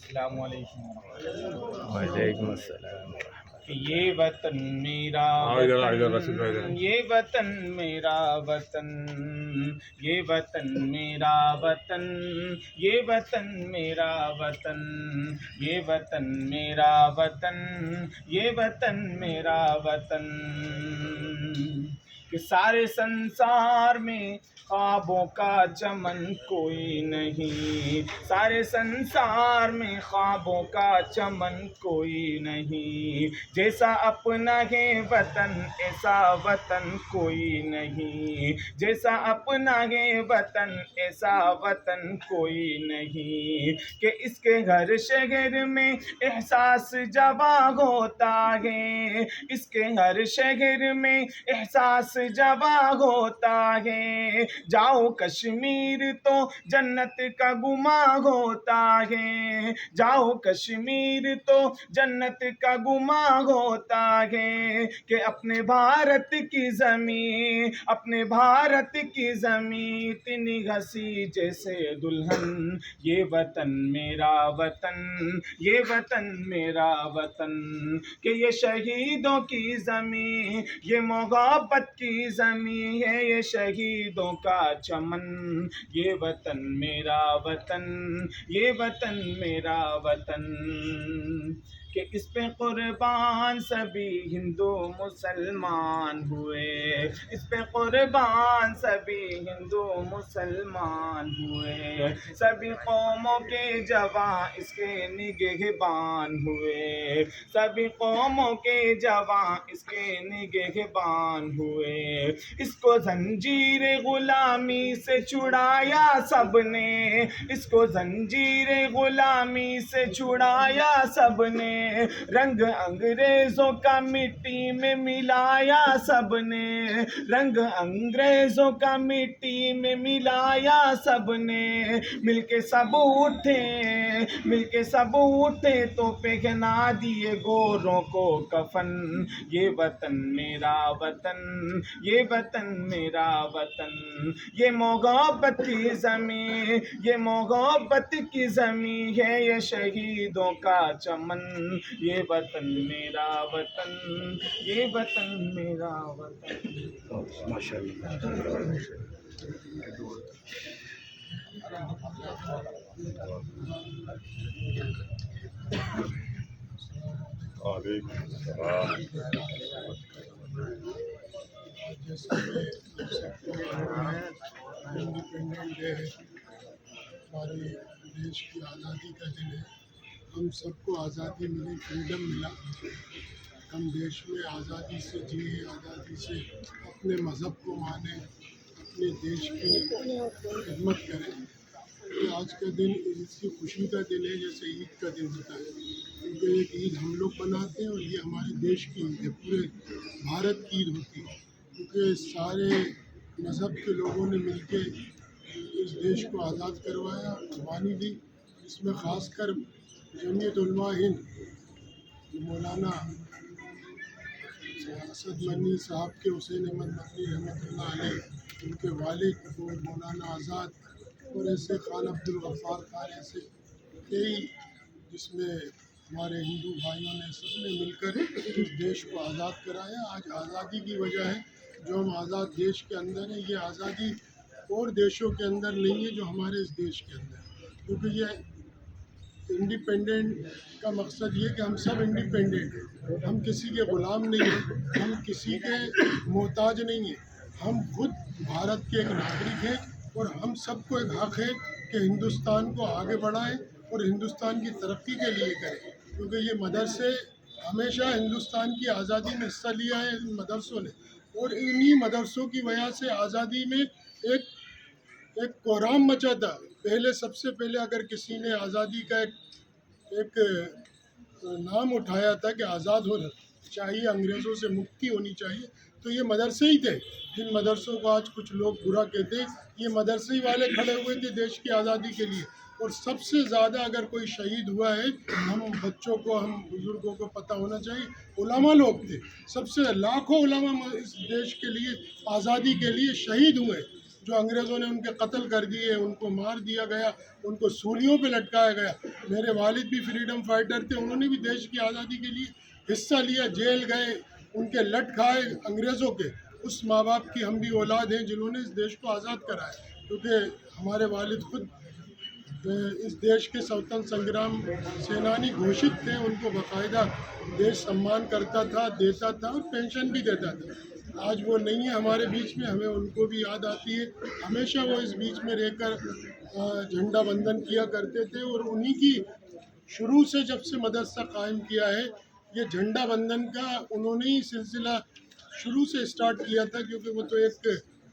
السلام علیکم وعلیکم السلام کہ یہ وطن میرا وطن، یہ وطن میرا وطن، یہ وطن میرا وطن، یہ وطن میرا وطن، یہ وطن میرا وطن، یہ وطن میرا وطن، کہ سارے سنسار میں خوابوں کا چمن کوئی نہیں، سارے سنسار میں خوابوں کا چمن کوئی نہیں، جیسا اپنا ہے وطن ایسا وطن کوئی نہیں، جیسا اپنا ہے وطن ایسا وطن کوئی نہیں، کہ اس کے ہر شہر میں احساس جواں ہوتا ہے، اس کے ہر شہر میں احساس جواں ہوتا ہے، جاؤ کشمیر تو جنت کا گماں ہوتا ہے، جاؤ کشمیر تو جنت کا گماں ہوتا ہے، کہ اپنے بھارت کی زمین، اپنے بھارت کی زمین اتنی ہنسی جیسے دلہن، یہ وطن میرا وطن، یہ وطن میرا وطن، کہ یہ شہیدوں کی زمین، یہ محبت کی زمین ہے، یہ شہیدوں کا چمن، یہ وطن میرا وطن، یہ وطن میرا وطن، کہ اس پہ قربان سبھی ہندو مسلمان ہوئے، اس پہ قربان سبھی ہندو مسلمان ہوئے، سبھی قوموں کے جوان اس کے نگہبان ہوئے، سبھی قوموں کے جوان اس کے نگہبان ہوئے، اس کو زنجیر غلامی سے چھڑایا سب نے، اس کو زنجیر غلامی سے چھڑایا سب نے، رنگ انگریزوں کا مٹی میں ملایا سب نے، رنگ انگریزوں کا مٹی میں ملایا سب نے، مل کے سب اٹھے، مل کے سب اٹھے تو پہنا دیے گوروں کو کفن، یہ وطن میرا وطن، یہ وطن میرا وطن، یہ محبت کی زمین، یہ محبت کی زمین ہے، یہ شہیدوں کا چمن، یہ وطن میرا وطن، یہ وطن میرا وطن۔ ماشاء اللہ۔ وعلیکم السلام۔ جیسا کہ سب کو معلوم ہے، انڈیپینڈنٹ ڈے ہے، ہمارے دیش کی آزادی کا دن ہے، ہم سب کو آزادی ملی، فریڈم ملا، ہم دیش میں آزادی سے جئیں، آزادی سے اپنے مذہب کو مانیں، اپنے دیش کی خدمت کریں۔ یہ آج کا دن اس کی خوشی کا دن ہے، جیسے عید کا دن ہوتا ہے، کیونکہ ایک عید ہم لوگ مناتے ہیں اور یہ ہمارے دیش کی عید ہے، پورے بھارت کی عید ہوتی ہے، کیونکہ سارے مذہب کے لوگوں نے مل کے اس دیش کو آزاد کروایا، قربانی دی، اس میں خاص کر جمعیت علماء ہند مولانا اسد منی صاحب کے حسین احمد مدنی رحمۃ اللہ علیہ، ان کے والد اور مولانا آزاد اور ایسے خان عبد الغفار خان، ایسے کئی جس میں ہمارے ہندو بھائیوں نے سب نے مل کر اس دیش کو آزاد کرایا۔ آج آزادی کی وجہ ہے جو ہم آزاد دیش کے اندر ہیں، یہ آزادی اور دیشوں کے اندر نہیں ہے جو ہمارے اس دیش کے اندر ہے، کیونکہ یہ انڈیپینڈنٹ کا مقصد یہ کہ ہم سب انڈیپینڈنٹ ہیں، ہم کسی کے غلام نہیں ہیں، ہم کسی کے محتاج نہیں ہیں، ہم خود بھارت کے ایک ناگرک ہیں، اور ہم سب کو ایک حق ہے کہ ہندوستان کو آگے بڑھائیں اور ہندوستان کی ترقی کے لیے کریں، کیونکہ یہ مدرسے ہمیشہ ہندوستان کی آزادی میں حصہ لیا ہے ان مدرسوں نے، اور انہی مدرسوں کی وجہ سے آزادی میں ایک کوہرام مچا تھا۔ پہلے سب سے پہلے اگر کسی نے آزادی کا ایک نام اٹھایا تھا کہ آزاد ہونا چاہیے، انگریزوں سے مکتی ہونی چاہیے، تو یہ مدرسے ہی تھے، جن مدرسوں کو آج کچھ لوگ برا کہتے ہیں، یہ مدرسے ہی والے کھڑے ہوئے تھے دیش کی آزادی کے لیے۔ اور سب سے زیادہ اگر کوئی شہید ہوا ہے، ہم بچوں کو، ہم بزرگوں کو پتہ ہونا چاہیے، علماء لوگ تھے، سب سے لاکھوں علماء اس دیش کے لیے، آزادی کے لیے شہید ہوئے، جو انگریزوں نے ان کے قتل کر دیے، ان کو مار دیا گیا، ان کو سولیوں پہ لٹکایا گیا۔ میرے والد بھی فریڈم فائٹر تھے، انہوں نے بھی دیش کی آزادی کے لیے حصہ لیا، جیل گئے، ان کے لٹ کھائے انگریزوں کے۔ اس ماں باپ کی ہم بھی اولاد ہیں جنہوں نے اس دیش کو آزاد کرایا، کیونکہ ہمارے والد خود اس دیش کے سوتن سنگرام سینانی گھوشت تھے، ان کو باقاعدہ دیش سمان کرتا تھا، دیتا تھا اور پینشن بھی دیتا تھا۔ آج وہ نہیں ہے ہمارے بیچ میں، ہمیں ان کو بھی یاد آتی ہے۔ ہمیشہ وہ اس بیچ میں رہ کر جھنڈا بندھن کیا کرتے تھے، اور انہی کی شروع سے جب سے مدرسہ قائم کیا ہے، یہ جھنڈا بندھن کا انہوں نے ہی سلسلہ شروع سے اسٹارٹ کیا تھا، کیونکہ وہ تو ایک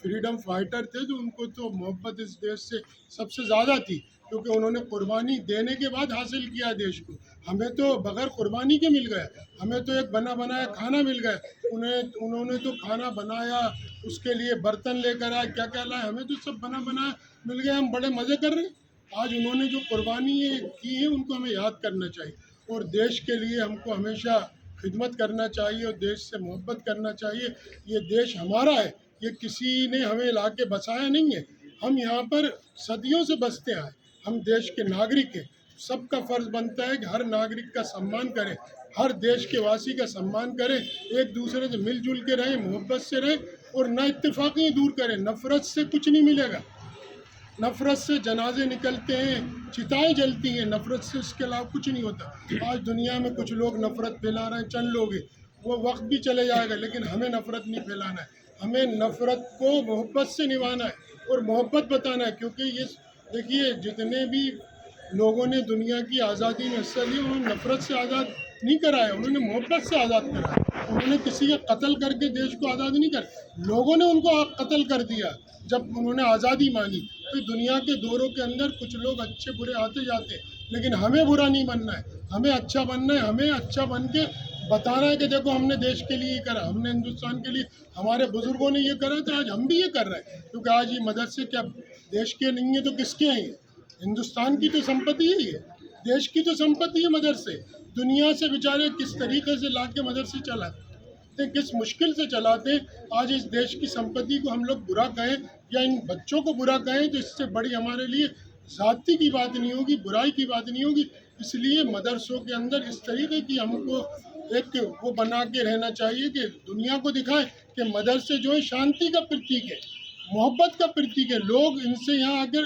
فریڈم فائٹر تھے، جو ان کو تو محبت اس دیش سے سب سے زیادہ تھی، کیونکہ انہوں نے قربانی دینے کے بعد حاصل کیا دیش کو۔ ہمیں تو بغیر قربانی کے مل گیا، ہمیں تو ایک بنا بنایا کھانا مل گیا، انہوں نے تو کھانا بنایا، اس کے لیے برتن لے کر آئے، کیا کیا لائے، ہمیں تو سب بنا بنایا مل گیا، ہم بڑے مزے کر رہے ہیں۔ آج انہوں نے جو قربانی کی ہے ان کو ہمیں یاد کرنا چاہیے، اور دیش کے لیے ہم کو ہمیشہ خدمت کرنا چاہیے اور دیش سے محبت کرنا چاہیے۔ یہ دیش ہمارا ہے، یہ کسی نے ہمیں لا کے بسایا نہیں ہے، ہم یہاں پر صدیوں سے بستے آئے، ہم دیش کے ناگرک ہیں۔ سب کا فرض بنتا ہے کہ ہر ناگرک کا سمان کریں، ہر دیش کے واسی کا سمان کریں، ایک دوسرے سے مل جل کے رہیں، محبت سے رہیں، اور نہ اتفاقیاں دور کریں۔ نفرت سے کچھ نہیں ملے گا، نفرت سے جنازے نکلتے ہیں، چتائیں جلتی ہیں، نفرت سے اس کے علاوہ کچھ نہیں ہوتا۔ آج دنیا میں کچھ لوگ نفرت پھیلا رہے ہیں، چند لوگ ہیں، وہ وقت بھی چلے جائے گا، لیکن ہمیں نفرت نہیں پھیلانا ہے، ہمیں نفرت کو محبت سے نبھانا ہے اور محبت بتانا ہے۔ کیونکہ یہ دیکھیے، جتنے بھی لوگوں نے دنیا کی آزادی میں حصہ لیا، انہوں نے نفرت سے آزاد نہیں کرایا، انہوں نے محبت سے آزاد کرایا۔ انہوں نے کسی کا قتل کر کے دیش کو آزاد نہیں کرایا، لوگوں نے ان کو قتل کر دیا جب انہوں نے آزادی مانگی۔ تو دنیا کے دوروں کے اندر کچھ لوگ اچھے برے آتے جاتے ہیں، لیکن ہمیں برا نہیں بننا ہے، ہمیں اچھا بننا ہے، ہمیں اچھا بن کے بتانا ہے کہ دیکھو ہم نے دیش کے لیے یہ کرا، ہم نے ہندوستان کے لیے، ہمارے بزرگوں نے یہ کرا تھا، آج ہم بھی یہ کر رہے ہیں۔ کیونکہ آج یہ مدرسے کیا دیش کے نہیں ہیں تو کس کے ہیں؟ ہندوستان کی تو سمپتی ہی ہے، دیش کی تو سمپتی ہے مدرسے۔ دنیا سے بیچارے کس طریقے سے لا کے مدرسے چلاتے ہیں، کس مشکل سے چلاتے ہیں۔ آج اس دیش کی سمپتی کو ہم لوگ برا کہیں یا ان بچوں کو برا کہیں تو اس سے بڑی ہمارے لیے ذاتی کی بات نہیں ہوگی، برائی کی بات نہیں ہوگی۔ اس لیے مدرسوں کے اندر اس طریقے کی ہم کو ایک وہ بنا کے رہنا چاہیے کہ دنیا کو دکھائیں کہ مدرسے جو ہے شانتی کا پرتیک ہے، محبت کا پرتیک ہے۔ لوگ ان سے یہاں آ کر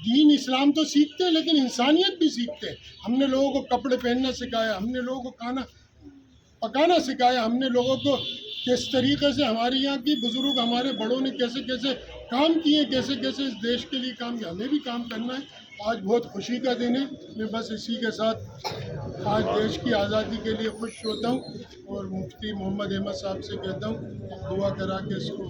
دین اسلام تو سیکھتے ہیں، لیکن انسانیت بھی سیکھتے ہیں۔ ہم نے لوگوں کو کپڑے پہننا سکھایا، ہم نے لوگوں کو کھانا پکانا سکھایا، ہم نے لوگوں کو کس طریقے سے ہمارے یہاں کی بزرگ، ہمارے بڑوں نے کیسے کیسے کام کیے، کیسے کیسے اس دیش کے لیے کام کیا، ہمیں بھی کام کرنا ہے۔ آج بہت خوشی کا دن ہے، میں بس اسی کے ساتھ آج دیش کی آزادی کے لیے خوش ہوتا ہوں، اور مفتی محمد احمد صاحب سے کہتا ہوں دعا کرا کے اس کو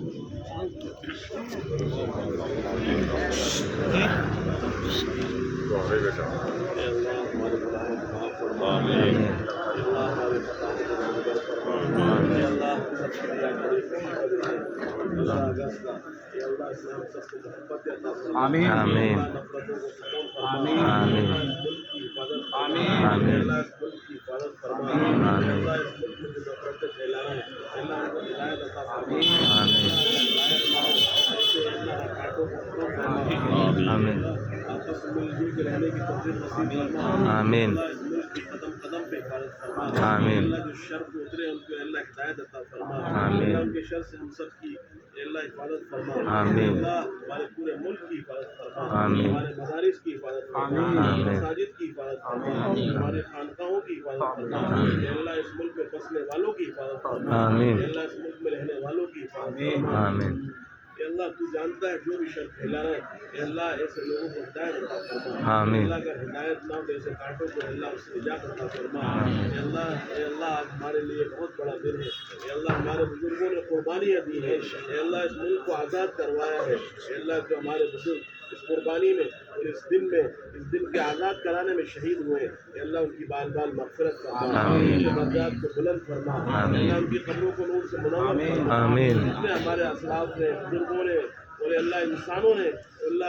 آمین آمین آمین آمین آمین آمین آمین شر کو اترے ان کو اللہ ہدایت عطا فرما، آمین ان کے شر سے ہم سب کی اللہ حفاظت فرما، آمین اللہ ہمارے پورے ملک کی حفاظت فرما، آمین ہمارے مدارس کی حفاظت فرما، آمین مساجد کی حفاظت فرما، ہمارے خانقاہوں کی حفاظت فرما، اللہ اس ملک میں بسنے والوں کی حفاظت فرما، آمین اللہ اس ملک میں رہنے والوں کی حفاظت فرما۔ آمین اے اللہ تو جانتا ہے جو بھی شر پھیلا رہے ہیں، اے اللہ ایسے لوگوں کو ہدایت عطا فرما، آمین اللہ اگر ہدایت نہ ہو تو ایسے کانٹوں کو اللہ اس سے نجات عطا فرما۔ اے اللہ آج ہمارے لیے بہت بڑا دن ہے، اے اللہ ہمارے بزرگوں نے قربانیاں دی ہیں، اے اللہ اس ملک کو آزاد کروایا ہے، اے اللہ جو ہمارے بزرگ اس قربانی میں اور اس دن کے آزاد کرانے میں شہید ہوئے، اے اللہ ان کی بال بال مغفرت فرما، آمین ان کے درجات کو بلند فرما، اے اللہ ان کی قبروں کو نور سے منور فرما۔ آمین جتنے ہمارے اسلاف نے، بزرگوں نے اور اللہ انسانوں نے، اللہ